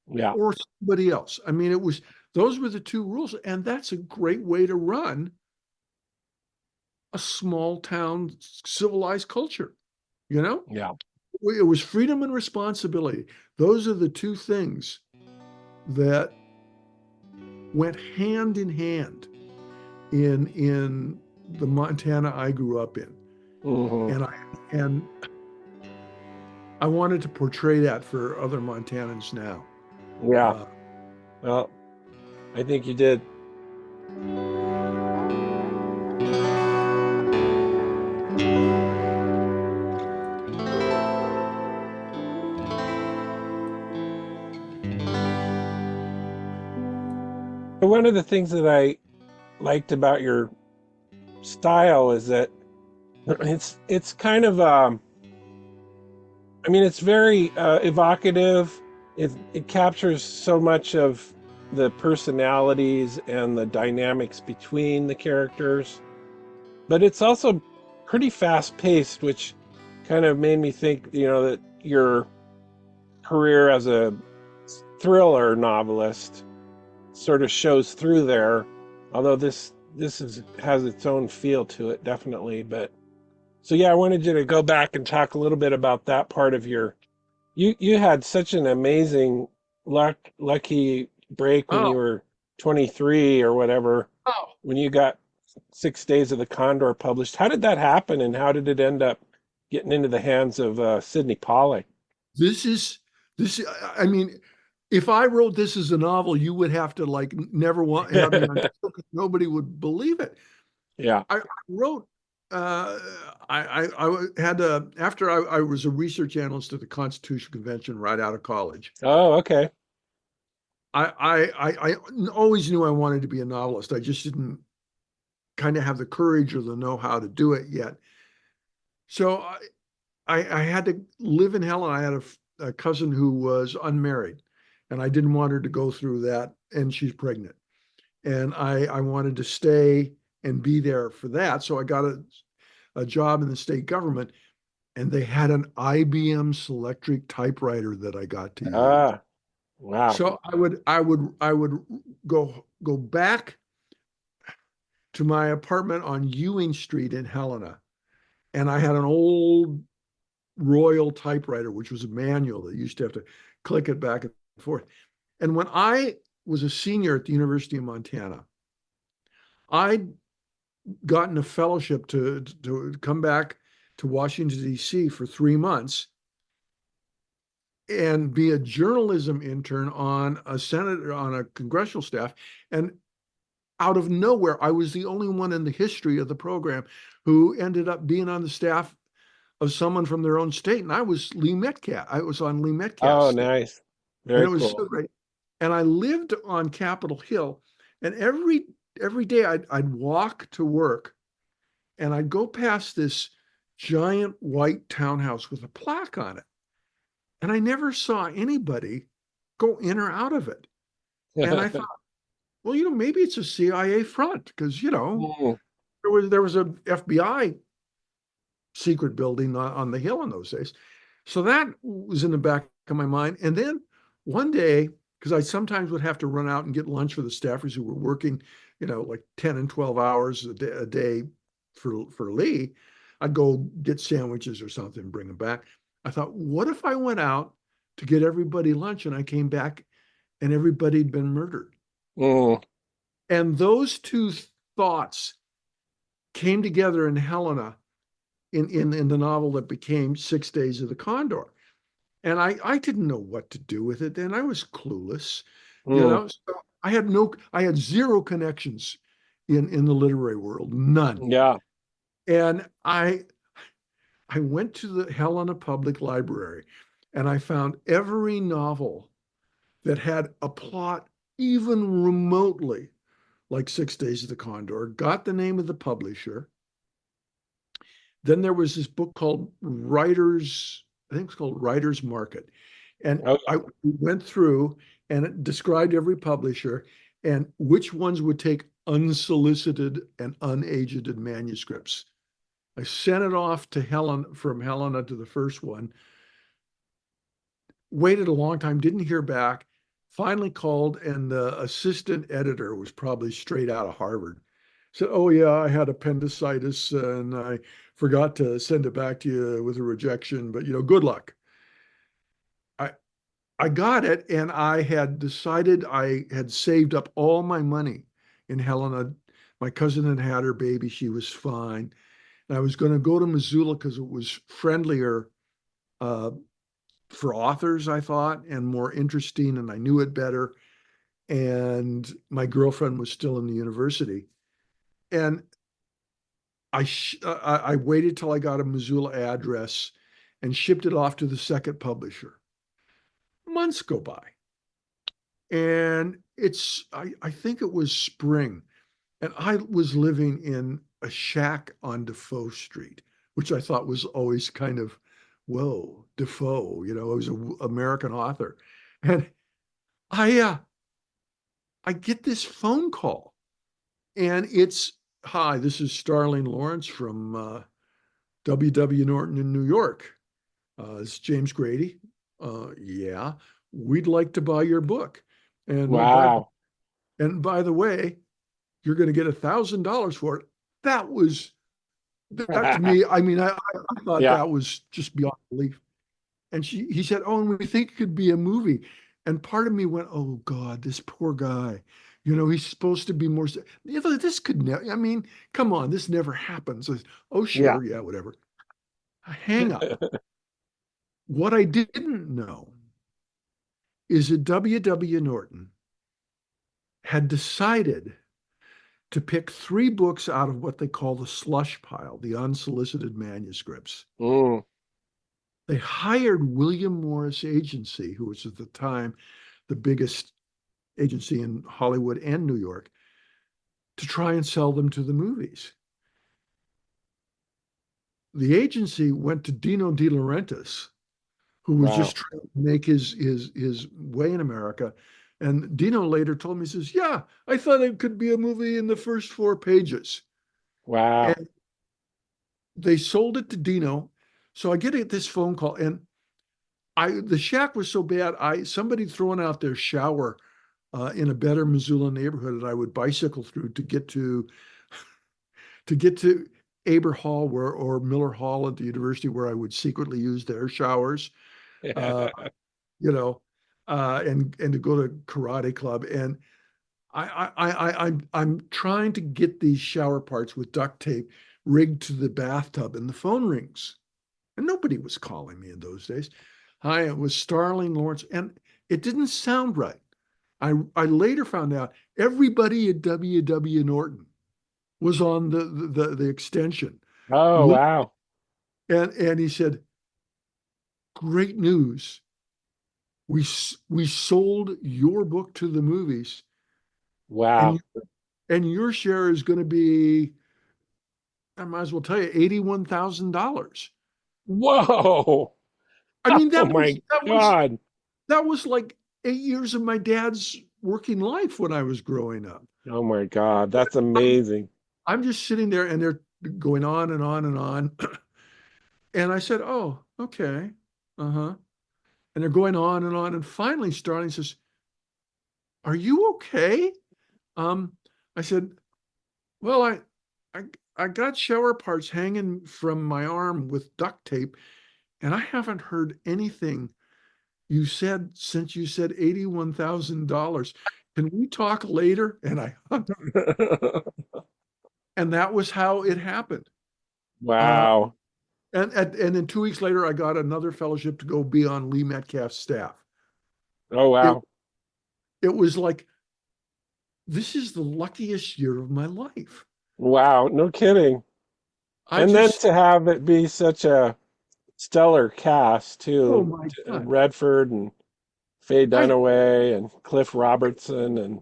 Yeah. or somebody else. I mean, those were the two rules. And that's a great way to run a small town civilized culture, you know? Yeah. It was freedom and responsibility. Those are the two things that went hand in hand in the Montana I grew up in. Mm-hmm. And I wanted to portray that for other Montanans now. Yeah. Uh, Well, I think you did. One of the things that I liked about your style is that it's kind of I mean, it's very evocative. It captures so much of the personalities and the dynamics between the characters, but it's also pretty fast paced, which kind of made me think, that your career as a thriller novelist sort of shows through there. Although this has its own feel to it, definitely. But so yeah, I wanted you to go back and talk a little bit about that part of your. You had such an amazing lucky break when you Oh, were 23 or whatever, oh, when you got 6 Days of the Condor published. How did that happen, and how did it end up getting into the hands of Sidney Pollack? this is this. I mean, if I wrote this as a novel, you would have to like never want have me on show 'cause nobody would believe it. Yeah. I wrote. Uh, I had a after I was a research analyst at the Constitution Convention right out of college. Oh, okay. I always knew I wanted to be a novelist. I just didn't kind of have the courage or the know-how to do it yet. So I had to live in hell, and I had a cousin who was unmarried, and I didn't want her to go through that, and she's pregnant. And I wanted to stay and be there for that. So I got a job in the state government, and they had an IBM Selectric typewriter that I got to use. Ah, wow. So I would go back to my apartment on Ewing Street in Helena, and I had an old Royal typewriter, which was a manual that you used to have to click it back and forth. And when I was a senior at the University of Montana, I'd gotten a fellowship to come back to Washington, D.C. for 3 months and be a journalism intern on a congressional staff. And out of nowhere, I was the only one in the history of the program who ended up being on the staff of someone from their own state. And I was Lee Metcalf. I was on Lee Metcalf's Oh, staff. nice. And Very it was so cool. great. And I lived on Capitol Hill. And every day I'd walk to work, and I'd go past this giant white townhouse with a plaque on it. And I never saw anybody go in or out of it. And I thought, well, maybe it's a CIA front because, Mm, there was a FBI secret building on the hill in those days. So that was in the back of my mind. And then one day, because I sometimes would have to run out and get lunch for the staffers who were working, like 10 and 12 hours a day for Lee, I'd go get sandwiches or something and bring them back. I thought, what if I went out to get everybody lunch and I came back and everybody had been murdered? mm, And those two thoughts came together in Helena in the novel that became 6 Days of the Condor. And I didn't know what to do with it. And I was clueless, mm, So I had zero connections in the literary world, none. yeah. And I went to the Helena Public Library and I found every novel that had a plot even remotely like 6 Days of the Condor, got the name of the publisher. Then there was this book called Writers, I think it's called Writers Market. And Oh, I went through and it described every publisher and which ones would take unsolicited and unagented manuscripts. I sent it off to from Helena to the first one, waited a long time, didn't hear back, finally called, and the assistant editor was probably straight out of Harvard. Said, "Oh yeah, I had appendicitis and I forgot to send it back to you with a rejection, but good luck." I I got it, and I had decided I had saved up all my money in Helena. My cousin had had her baby; she was fine, and I was going to go to Missoula because it was friendlier uh, for authors, I thought, and more interesting, and I knew it better. And my girlfriend was still in the university, and I waited till I got a Missoula address and shipped it off to the second publisher. Months go by. And I think it was spring, and I was living in a shack on Defoe Street, which I thought was always kind of, whoa, Defoe, you know, he was an American author. And I, uh, I get this phone call, and it's, hi, this is Starling Lawrence from W. Norton in New York. It's James Grady. Yeah, we'd like to buy your book. And Wow. by the way, you're going to get $1,000 for it. That was that to me. I mean, I thought Yeah. that was just beyond belief. And he said, "Oh, and we think it could be a movie." And part of me went, "Oh God, this poor guy. You know, he's supposed to be more. You know, this could never. I mean, come on, this never happens." Oh, Yeah. sure, yeah, whatever. Hang up. What I didn't know is that W. Norton had decided to pick three books out of what they call the slush pile, the unsolicited manuscripts. Mm, They hired William Morris Agency, who was at the time the biggest agency in Hollywood and New York, to try and sell them to the movies. The agency went to Dino De Laurentiis, who was wow. just trying to make his way in America. And Dino later told me, he says, "Yeah, I thought it could be a movie in the first 4 pages." Wow. And they sold it to Dino. So I get this phone call, and the shack was so bad. Somebody throwing out their shower in a better Missoula neighborhood that I would bicycle through to get to Aber Hall or Miller Hall at the university, where I would secretly use their showers, uh, you know, and to go to karate club. And I'm trying to get these shower parts with duct tape rigged to the bathtub, and the phone rings, and nobody was calling me in those days. Hi, it was Starling Lawrence, and it didn't sound right. I later found out everybody at W. Norton was on the extension. Oh, wow. And he said, "Great news. We sold your book to the movies, and Wow. and your share is going to be, I might as well tell you, $81,000." Whoa. I mean, Oh my God. that was like 8 years of my dad's working life when I was growing up. Oh my God. That's amazing. I'm just sitting there, and they're going on and on and on. And I said, "Oh, okay. Uh-huh." And they're going on and on. And finally, Starling says, "Are you okay?" Um, I said, "Well, I, I got shower parts hanging from my arm with duct tape, and I haven't heard anything you said since you said $81,000. Can we talk later?" And and that was how it happened. Uh, Wow. and then 2 weeks later, I got another fellowship to go be on Lee Metcalf's staff. Oh, It wow. it was like, this is the luckiest year of my life. Wow. No kidding. I And then just, to have it be such a stellar cast oh too. my God. Redford and Faye I Dunaway and Cliff Robertson and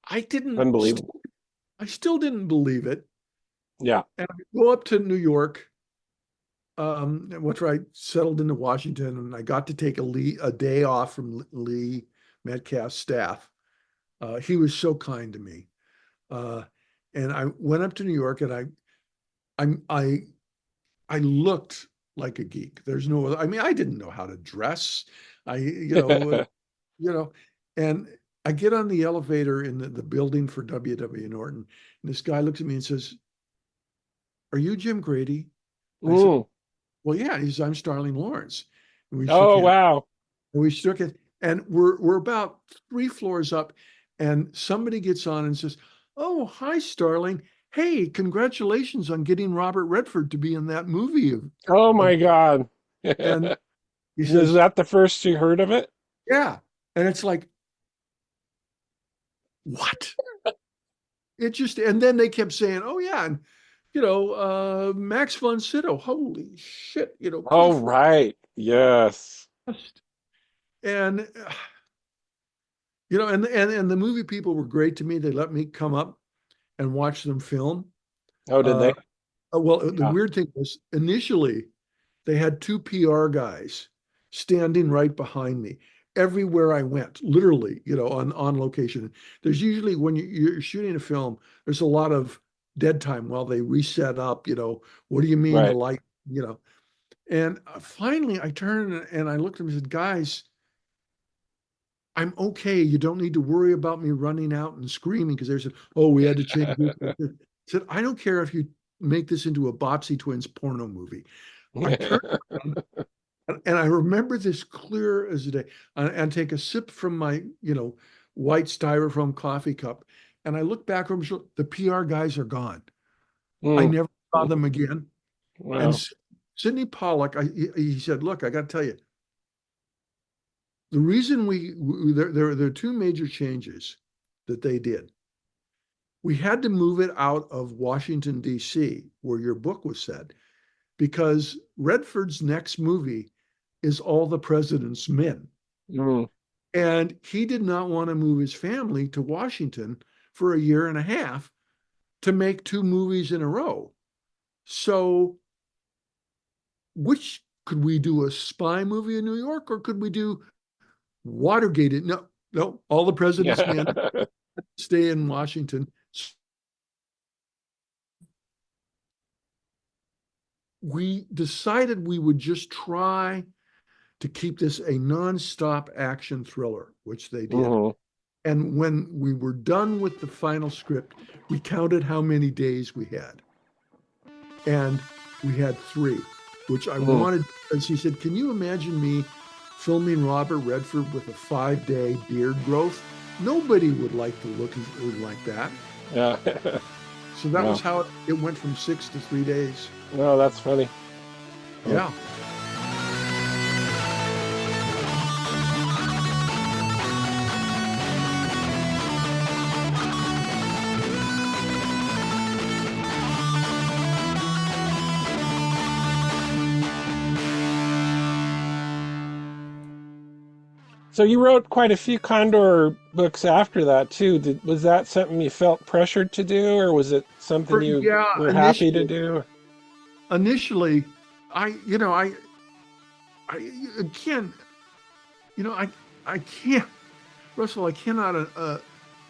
I didn't unbelievable. I still didn't believe it. Yeah. And I go up to New York, once I settled into Washington, and I got to take a day off from Lee Metcalf's staff. He was so kind to me. Uh, and I went up to New York, and I I I looked like a geek. There's no other, I mean, I didn't know how to dress. I, you know, and I get on the elevator in the building for W. Norton, and this guy looks at me and says, "Are you Jim Grady?" I said, Mm. "Well, yeah." He says, "I'm Starling Lawrence." And we shook Oh, hands, wow. and we shook it. And we're about 3 floors up, and somebody gets on and says, "Oh, hi, Starling. Hey, congratulations on getting Robert Redford to be in that movie." Oh Of my God. And he Is says, that the first you heard of it? "Yeah." And it's like, what? It just, and then they kept saying, "Oh, yeah. And, Max von Sydow, holy shit, Oh, Cliff right. Yes. West." And, And the movie people were great to me. They let me come up and watch them film. Oh, did Uh, they? well, the Yeah. weird thing was initially they had two PR guys standing right behind me everywhere I went, literally, on location. There's usually when you're shooting a film, there's a lot of dead time while they reset up, what do you mean the Right. light, you know? And finally I turned and I looked at him and said, guys, I'm okay. You don't need to worry about me running out and screaming because there's oh, we had to change this. I said, I don't care if you make this into a Botsy Twins porno movie. I turned around and I remember this clear as a day. And take a sip from my, white styrofoam coffee cup. And I look back over the PR guys are gone. I Mm. never saw them again. And Wow. Sidney Pollack, he said, look, I got to tell you, the reason there are two major changes that they did. We had to move it out of Washington, D.C., where your book was set, because Redford's next movie is All the President's Men. Mm. And he did not want to move his family to Washington for a year and a half to make two movies in a row. So, which could we do a spy movie in New York or could we do Watergate? No, no, All the President's Men Yeah. stay in Washington. We decided we would just try to keep this a nonstop action thriller, which they did. Hmm. And when we were done with the final script, we counted how many days we had. And we had 3, which I Mm. wanted. And she said, can you imagine me filming Robert Redford with a 5-day beard growth? Nobody would like to look like that. Yeah. So that was Wow. how it went from 6 to 3 days. No, that's funny. Oh. Yeah. So you wrote quite a few Condor books after that too. Was that something you felt pressured to do, or was it something you Yeah, were happy to do? initially, I again, you know, I, I can't, Russell, I cannot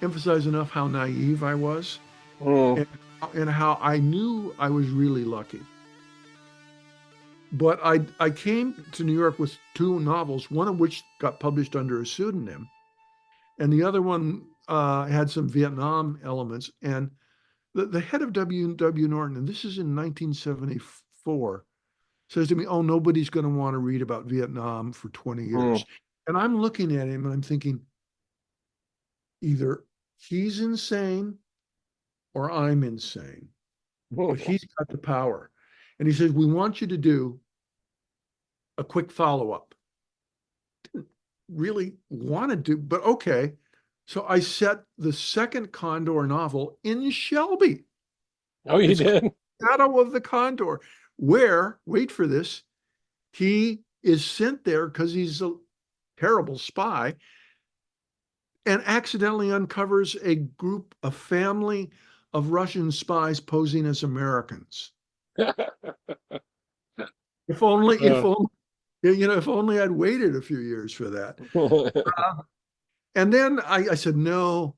emphasize enough how naive I was Mm. and, and how I knew I was really lucky. But I came to New York with 2 novels, one of which got published under a pseudonym, and the other one had some Vietnam elements. And the head of W. Norton, and this is in 1974, says to me, oh, nobody's going to want to read about Vietnam for 20 Mm. years. And I'm looking at him and I'm thinking, either he's insane or I'm insane, but he's got the power. And he says, we want you to do a quick follow-up. Didn't really want to do, but okay. So I set the second Condor novel in Shelby. Oh, you It's did? Shadow of the Condor, where, wait for this, he is sent there because he's a terrible spy and accidentally uncovers a family of Russian spies posing as Americans. If Uh, only, if only I'd waited a few years for that. And then I said, no,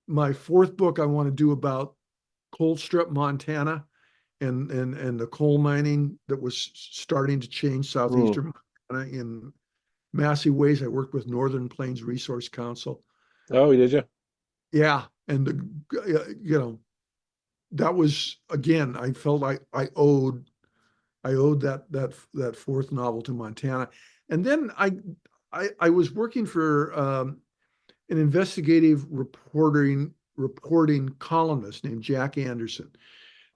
my 4th book I want to do about Colstrip, Montana, and the coal mining that was starting to change mm. southeastern Montana in massive ways. I worked with Northern Plains Resource Council. Oh, did you? Yeah, and that was again. I felt I owed that 4th novel to Montana, and then I was working for an investigative reporting columnist named Jack Anderson.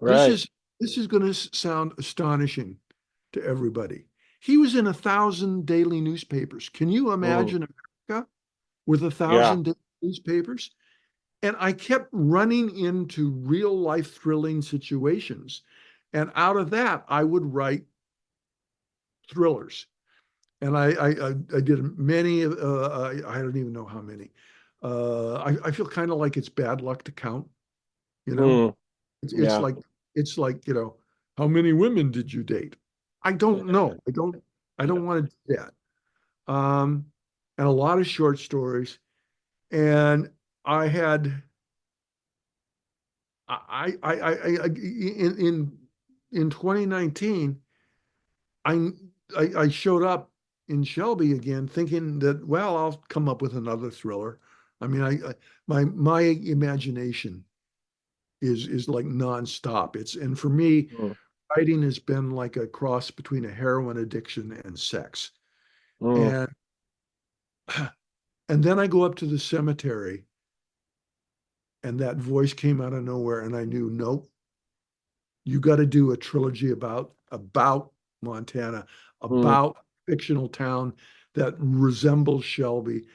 This Right. is this is going to sound astonishing to everybody. He was in 1,000 daily newspapers. Can you Mm. imagine America with a Yeah. 1,000 daily newspapers? And I kept running into real life thrilling situations. And out of that, I would write thrillers. And I did many, I don't even know how many. I feel kind of like it's bad luck to count, you know? Mm, It's, it's yeah. like, it's like, how many women did you date? I don't know. I don't want to do that. And a lot of short stories. And I had, in 2019, I, I showed up in Shelby again, thinking that, well, I'll come up with another thriller. I mean, my imagination is like nonstop. And for me, Mm, writing has been like a cross between a heroin addiction and sex. mm, And and then I go up to the cemetery, and that voice came out of nowhere, and I knew, nope, you got to do a trilogy about Montana, mm, about a fictional town that resembles Shelby,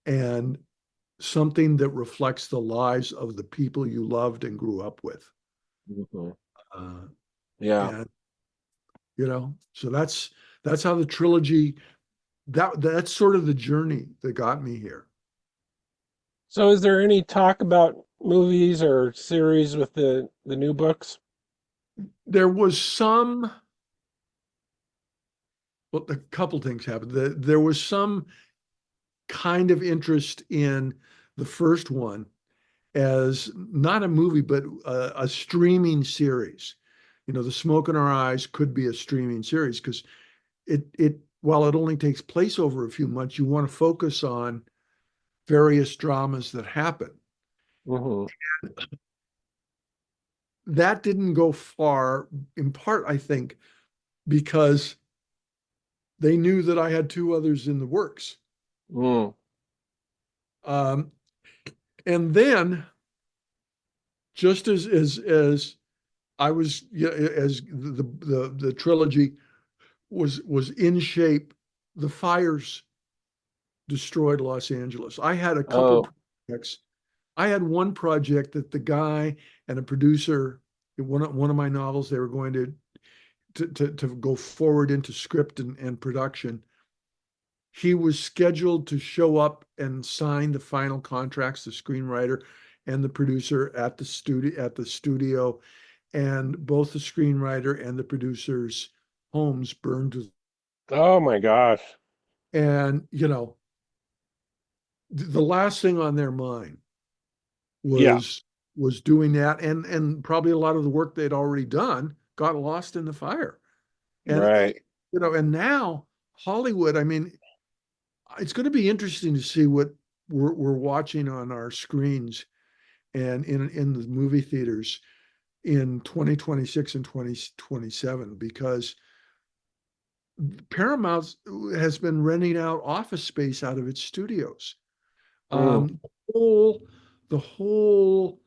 and something that reflects the lives of the people you loved and grew up with. mhm. Uh, Yeah. and so that's how the trilogy, that's sort of the journey that got me here. So is there any talk about movies or series with the new books? There was some, well, a couple things happened. There was some kind of interest in the first one as not a movie, but a streaming series. The Smoke in Our Eyes could be a streaming series because while it only takes place over a few months, you want to focus on various dramas that happen. Hmm. That didn't go far, in part, I think, because they knew that I had two others in the works. Mm. Um, and then, just as I was, as the trilogy was in shape, the fires destroyed Los Angeles. I had a couple Oh, projects. I had one project that the guy and a producer, one of my novels, they were going to go forward into script and production. He was scheduled to show up and sign the final contracts, the screenwriter and the producer at the studio, and both the screenwriter and the producer's homes burned. oh my gosh. And the last thing on their mind Yeah, was doing that, and probably a lot of the work they'd already done got lost in the fire. And right. and now Hollywood, I mean, it's going to be interesting to see what we're watching on our screens and in the movie theaters in 2026 and 2027, because Paramount has been renting out office space out of its studios. Mm, Um, whole, the whole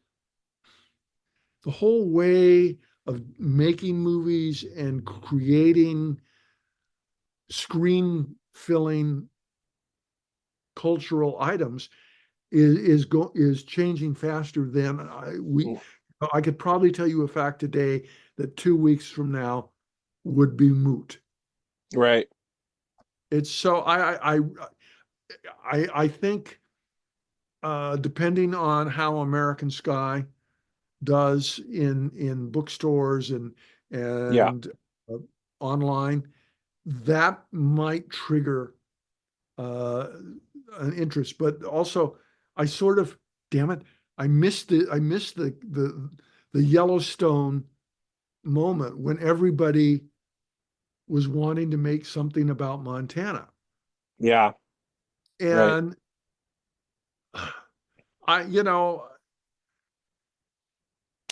the whole way of making movies and creating screen filling cultural items is changing faster than mm, I could probably tell you a fact today that 2 weeks from now would be moot. right. It's so I think, depending on how American Sky does in bookstores Yeah. and uh, online, that might trigger uh, an interest. But also, I sort of, damn it, I missed the Yellowstone moment when everybody was wanting to make something about Montana. Yeah. Right. And I,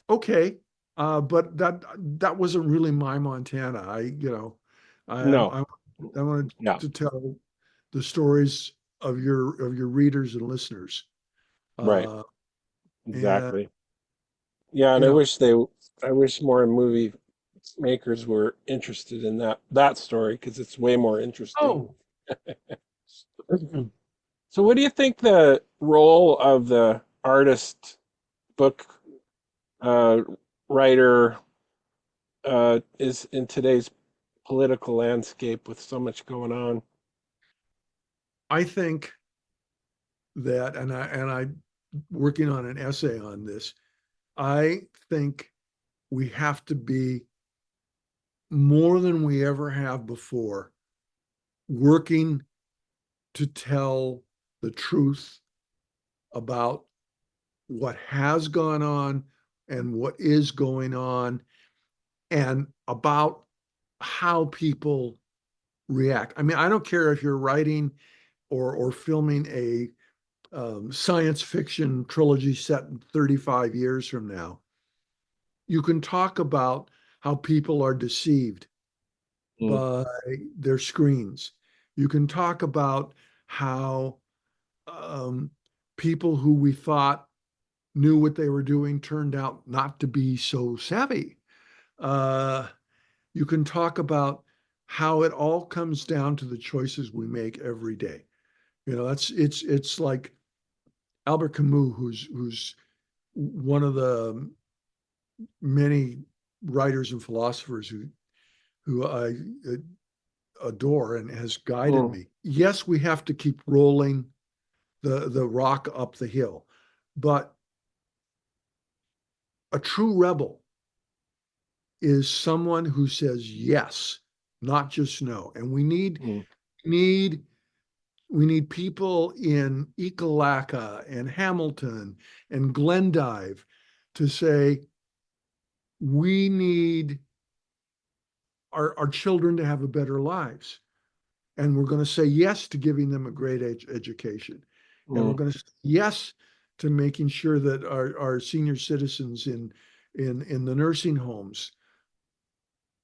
okay, but that wasn't really my Montana. No. I wanted Yeah. to tell the stories of your readers and listeners. Right. Uh, and Exactly. Yeah, and you know, I wish more movie makers were interested in that story because it's way more interesting. oh, So what do you think the role of the artist book uh, writer is in today's political landscape with so much going on? I think that, and I working on an essay on this. I think we have to be more than we ever have before working to tell the truth about what has gone on and what is going on, and about how people react. I mean, I don't care if you're writing or filming a science fiction trilogy set 35 years from now. You can talk about how people are deceived Mm. by their screens. You can talk about how um, people who we thought knew what they were doing turned out not to be so savvy. Uh, you can talk about how it all comes down to the choices we make every day. You know, it's like Albert Camus, who's one of the many writers and philosophers who I adore and has guided Mm. me. Yes, we have to keep rolling the rock up the hill, but a true rebel is someone who says yes, not just no. And Mm. need we need people in Ekalaka and Hamilton and Glendive to say we need our children to have a better lives. And we're going to say yes to giving them a great education. And we're Mm. going to say yes to making sure that our senior citizens in the nursing homes,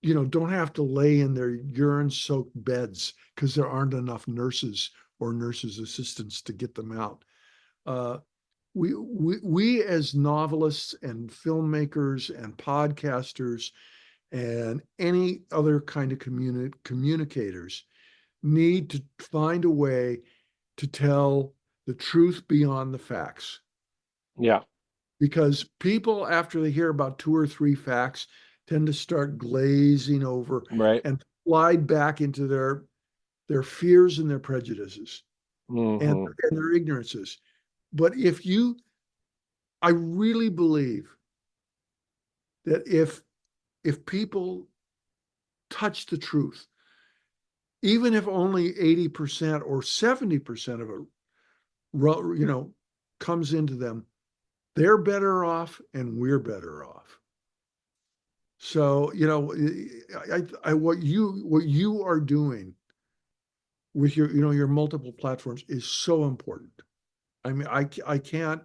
you know, don't have to lay in their urine-soaked beds because there aren't enough nurses or nurses assistants to get them out. Uh, we as novelists and filmmakers and podcasters and any other kind of communicators need to find a way to tell the truth beyond the facts. Yeah. Because people, after they hear about two or three facts, tend to start glazing over Right. and slide back into their fears and their prejudices Hmm. and their ignorances. But I really believe that if people touch the truth, even if only 80% or 70% of it, you know, comes into them, they're better off and we're better off. So, you know, what you are doing with your, you know, your multiple platforms is so important. I mean, I can't,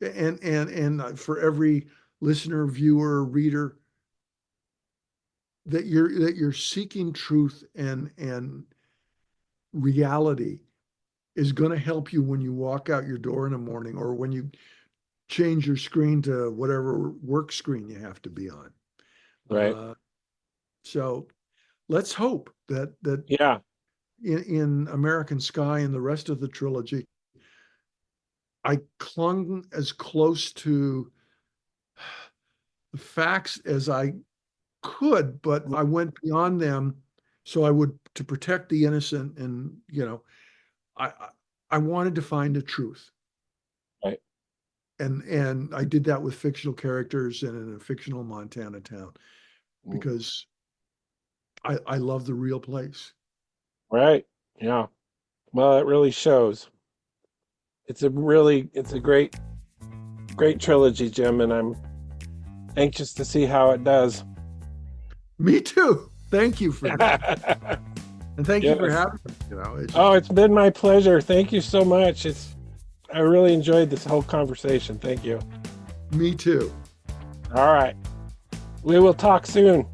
and for every listener, viewer, reader, that you're seeking truth and reality is going to help you when you walk out your door in the morning or when you change your screen to whatever work screen you have to be on. Right. So let's hope that Yeah. in American Sky and the rest of the trilogy, I clung as close to the facts as I could, but I went beyond them so I would to protect the innocent. And you know, I I wanted to find the truth, Right. and I did that with fictional characters and in a fictional Montana town Mm. because I love the real place. Right. Yeah. Well, it really shows. It's a great trilogy, Jim, and I'm anxious to see how it does. Me too. Thank you for that, and thank you for Yes. having me. You know, it's Oh, just it's been my pleasure. Thank you so much. I really enjoyed this whole conversation. Thank you. me too. All right. We will talk soon.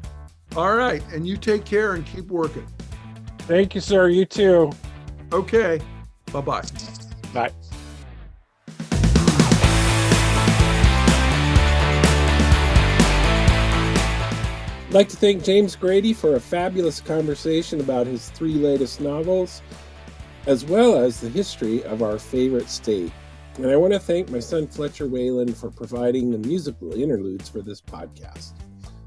All right, and you take care and keep working. Thank you, sir. You too. Okay, bye-bye. Bye. I'd like to thank James Grady for a fabulous conversation about his 3 latest novels, as well as the history of our favorite state. And I want to thank my son Fletcher Whalen for providing the musical interludes for this podcast.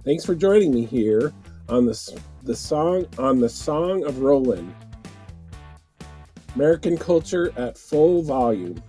Thanks for joining me here on the Song of Roland. American culture at full volume.